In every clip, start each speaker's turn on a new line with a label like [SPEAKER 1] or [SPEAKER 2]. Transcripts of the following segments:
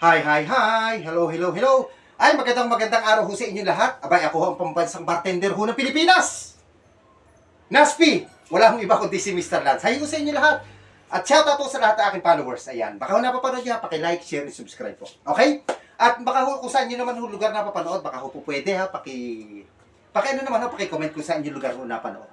[SPEAKER 1] Hi, hi, hi! Hello, hello, hello! Ay, magandang araw ho sa inyo lahat. Abay, ako ho ang pambansang bartender ho ng Pilipinas! Naspi! Wala hong iba kundi si Mr. Lance. Hi ho sa inyo lahat! At shoutout po sa lahat ng aking followers. Ayan, baka ho napapanood niya, paki-like, share, and subscribe po. Okay? At baka ho kung saan nyo naman ho lugar napapanood, baka ho po pwede ha, ano naman ho, paki-comment kung saan nyo lugar ho napanood.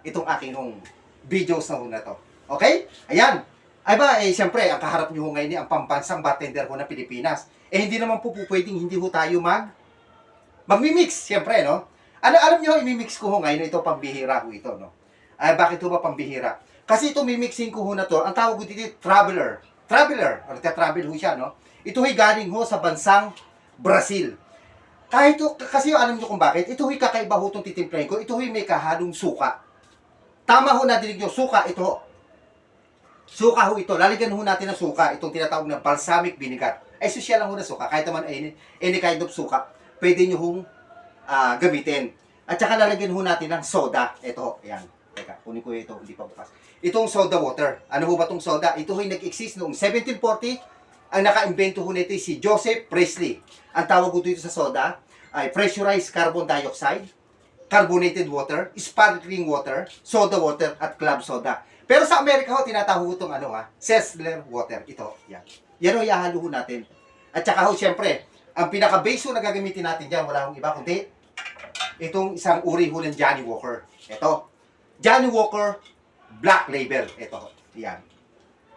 [SPEAKER 1] Itong aking hong videos na ho na to. Okay? Ayan! Ay ba, siyempre, ang kaharap nyo ho ngayon ang pambansang bartender ho ng Pilipinas. Hindi naman po pwedeng hindi ho tayo magmi-mix, siyempre, no? Alam nyo, imimix ko ho ngayon, ito pambihira ho ito, no? Ay, bakit ho ba pambihira? Kasi ito mimixing ko ho na to, ang tawag ko dito, traveler. Traveler, o nagka-travel ho siya, no? Ito ho'y galing ho sa bansang Brazil. Kahit ho, kasi alam nyo kung bakit, ito ho'y kakaiba ho itong titimplahin ko, ito ho'y may kahalong suka. Tama ho na dinig nyo, suka, ito ho. Suka ho ito. Lalagyan ho natin ng suka. Itong tinatawag na balsamic vinegar. Ay, sosyal lang ho na suka. Kahit naman any kind of suka, pwede nyo hong gamitin. At saka lalagyan ho natin ng soda. Ito ho. Ayan. Teka, kunin ko ito. Hindi pa bukas. Itong soda water. Ano ho ba itong soda? Ito ho'y nag-exist noong 1740. Ang naka-invento ho nito si Joseph Presley. Ang tawag ho dito sa soda ay pressurized carbon dioxide, carbonated water, sparkling water, soda water, at club soda. Pero sa Amerika ho, tinatawag itong Sizzler water. Ito, yan. Yan ho, ihahalo ho natin. At saka ho, siyempre, ang pinaka-base ho na gagamitin natin dyan, wala hong iba, kundi itong isang uri ho ng Johnny Walker. Ito, Johnny Walker Black Label. Ito ho, yan.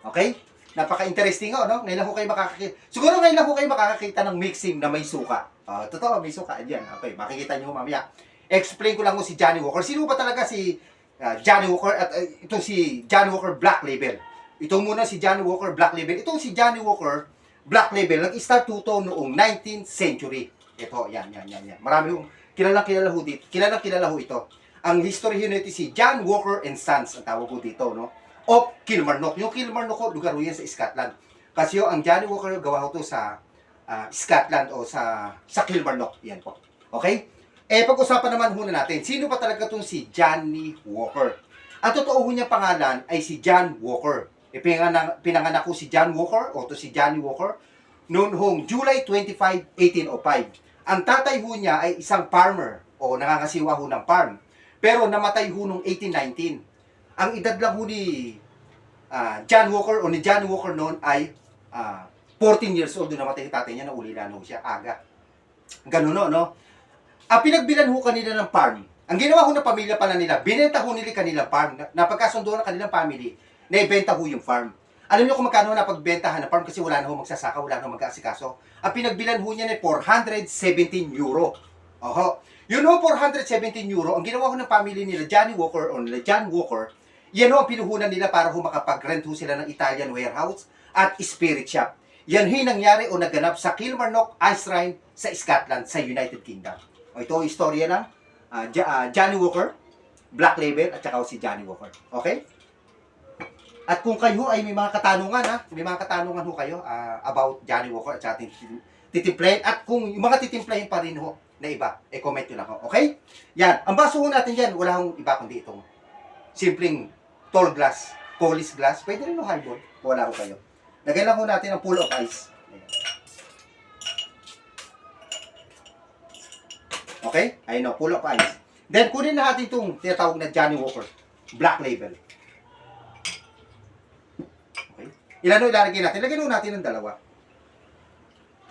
[SPEAKER 1] Okay? Napaka-interesting ho, no? Ngayon lang ho kayo makakakita. Siguro ngayon lang ho kayo makakakita ng mixing na may suka. Totoo, may suka. Yan. Okay, makikita nyo ho mamaya. Explain ko lang ho si Johnny Walker. Sino ba talaga si Johnny Walker at itong si Johnny Walker Black Label. Ito muna si Johnny Walker Black Label. Itong si Johnny Walker Black Label, nag-start to noong 19th century. Ito, yan. Marami hong kilala ho dito. Kilala ho ito. Ang history nito si John Walker and Sons, ang tawag ho dito, no? Of Kilmarnock. Yung Kilmarnock ho, lugar ho yan sa Scotland. Kasi ang Johnny Walker, gawa ho to sa Scotland o sa Kilmarnock. Yan po. Okay? Pag-usapan naman muna natin, sino ba talaga itong si Johnny Walker? Ang totoo niya pangalan ay si John Walker. Pinanganak ko si John Walker o to si Johnny Walker noong July 25, 1805. Ang tatay ho niya ay isang farmer o nangangasiwa ho ng farm. Pero namatay ho noong 1819. Ang edad lang ho ni John Walker o ni Johnny Walker noon ay 14 years old na namatay yung tatay niya, naulilan ho siya aga. Ganun no? Pinagbilan ho kanila ng farm. Ang ginawa ho ng pamilya pala nila, binenta ho nila kanilang farm. Napagkasundo ng kanilang family, naibenta ho yung farm. Alam niyo kung magkano napagbentahan ng farm kasi wala na ho magsasaka, wala na ho mag-aasikaso. Ang pinagbilan ho niya ay 417 euro. Oho. Yun ho, 417 euro, ang ginawa ho ng family nila, Johnny Walker o nila John Walker, yan ho ang pinuhunan nila para ho makapag-rent ho sila ng Italian warehouse at spirit shop. Yan ho yung nangyari o naganap sa Kilmarnock Ice Shrine sa Scotland, sa United Kingdom. Ito ang istorya ng Johnny Walker, Black Label, at saka si Johnny Walker. Okay? At kung kayo ay may mga katanungan, may mga katanungan ho kayo about Johnny Walker at saka titimplahin. At kung yung mga titimplahin pa rin ho na iba, comment nyo lang ho. Okay? Yan. Ang baso ho natin dyan, wala hong iba kundi itong simpleng tall glass, Collis glass. Pwede rin ho highball. Wala ho kayo. Lagyan lang ho natin ang full of ice. Ayan. Okay? Ayun o, full of ice. Then, kunin na natin itong tinatawag na Johnny Walker Black Label. Okay? Ilan o ilalagay natin? Lagyan natin ng dalawa.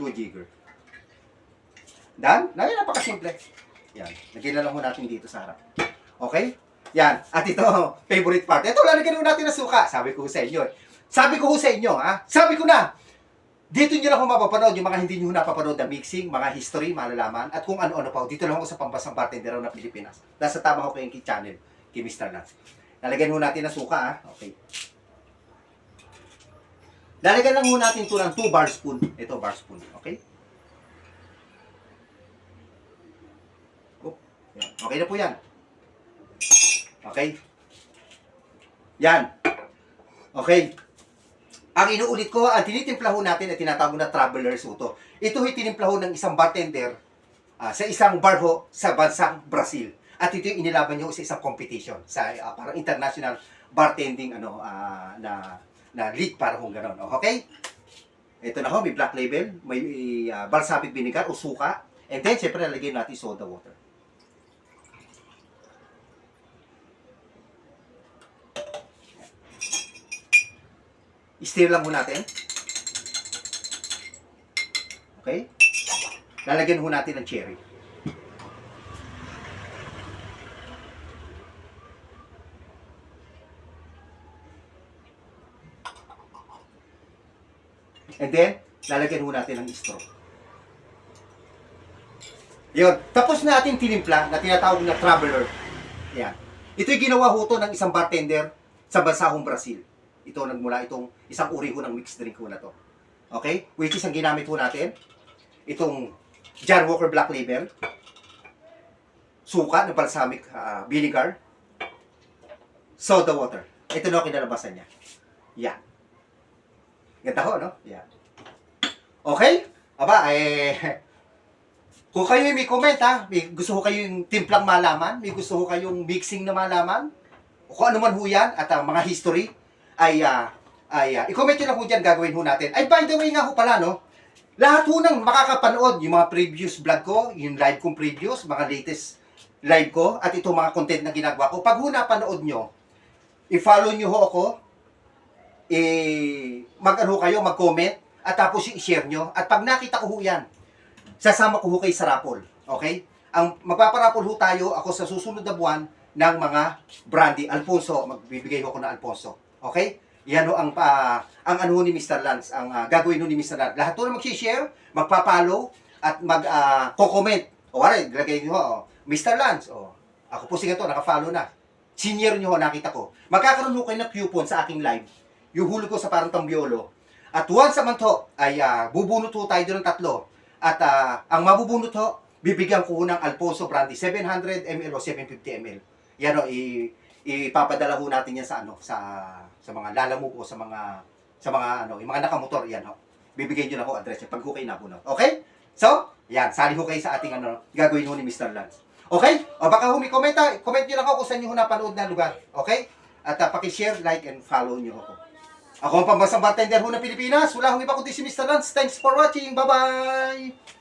[SPEAKER 1] 2 jigger. Dan? Napakasimple. Yan. Lagyan na lang ho natin dito sa harap. Okay? Yan. At ito, favorite part. Ito, lalagyan natin ng suka. Sabi ko sa inyo. Sabi ko Sabi ko na! Dito nyo lang kung mapapanood yung mga hindi nyo napapanood na mixing, mga history, malalaman, at kung ano-ano pa. Dito lang ako sa pambansang bartender na Pilipinas. Nasa tama ko kayong channel, kay Mr. Lance. Lalagyan ho natin ng suka, Okay. Lalagyan lang ho natin ito ng 2 bar spoon. Ito, bar spoon. Okay? Okay na po yan. Okay? Yan. Okay. Ang inuulit ko, ang tinitimpla ho natin ay tinatawag na traveler's ito. Ito ay tinimpla ho ng isang bartender sa isang bar ho sa bansang Brazil. At ito yung inilaban niyo sa isang competition, sa parang international bartending na league para kung gano'n. Okay? Ito na ho, may black label, may balsamic vinegar o suka. And then, siyempre, lalagyan natin soda water. I-stir lang ho natin. Okay? Lalagyan ho natin ng cherry. And then, lalagyan ho natin ng straw. Yun. Tapos na ating tinimpla na tinatawag na traveler. Yan. Ito'y ginawa ho to ng isang bartender sa bansahong Brazil. Ito nagmula itong isang uri ho ng mixed drink ho na to. Okay? Which is ang ginamit ho natin. Itong John Walker Black Label. Suka ng balsamic vinegar. Soda water. Ito na ang kinalabasan niya. Yan. Ganda ho, no? Yan. Okay? Aba, kung kayo may comment ha, may gusto ko kayong timplang malaman, may gusto ko kayong mixing na malaman, o kung ano man ho yan, at mga history, i-comment nyo lang ho dyan, gagawin ho natin. Ay, by the way nga ho pala, no? Lahat ho nang makakapanood, yung mga previous vlog ko, yung live kong previous, mga latest live ko, at itong mga content na ginagawa ko, pag ho napanood nyo, i-follow nyo ho ako, mag-ano kayo, mag-comment, at tapos i-share nyo, at pag nakita ko ho yan, sasama ko ho kayo sa raffle. Okay? Ang magpaparapol ho tayo, ako sa susunod na buwan, ng mga brandy. Alfonso, magbibigay ho ako ng Alfonso. Okay? Yan ho ang ano ho ni Mr. Lance, ang gagawin ho ni Mr. Lance. Lahat ho na mag-share, magpa-follow, at mag-comment. O, aray, lagay nyo ho, Mr. Lance, ako po sige to, naka-follow na. Senior nyo ho, nakita ko. Magkakaroon ho kayo ng coupon sa aking live. Yung hulog ko sa parang tambiolo. At once a month ho, ay bubunot ho tayo doon ng 3. At ang mabubunot ho, bibigyan ko ng Alfonso Brandy 700 ml o 750 ml. Yan ho, ipapadala ho natin yan sa sa mga lalamove o sa mga yung mga nakamotor, yan ho. Bibigyan niyo na ho address niya pag ho kayo nabunot. Okay? So, yan, sali ho kayo sa ating gagawin ho ni Mr. Lance. Okay? O baka ho may comment niyo lang ako kung saan niyo ho napanood na lugar. Okay? At paki-share, like, and follow niyo ako. Ako ang pambansang bartender ho ng Pilipinas. Wala akong iba kundi si Mr. Lance. Thanks for watching. Bye-bye!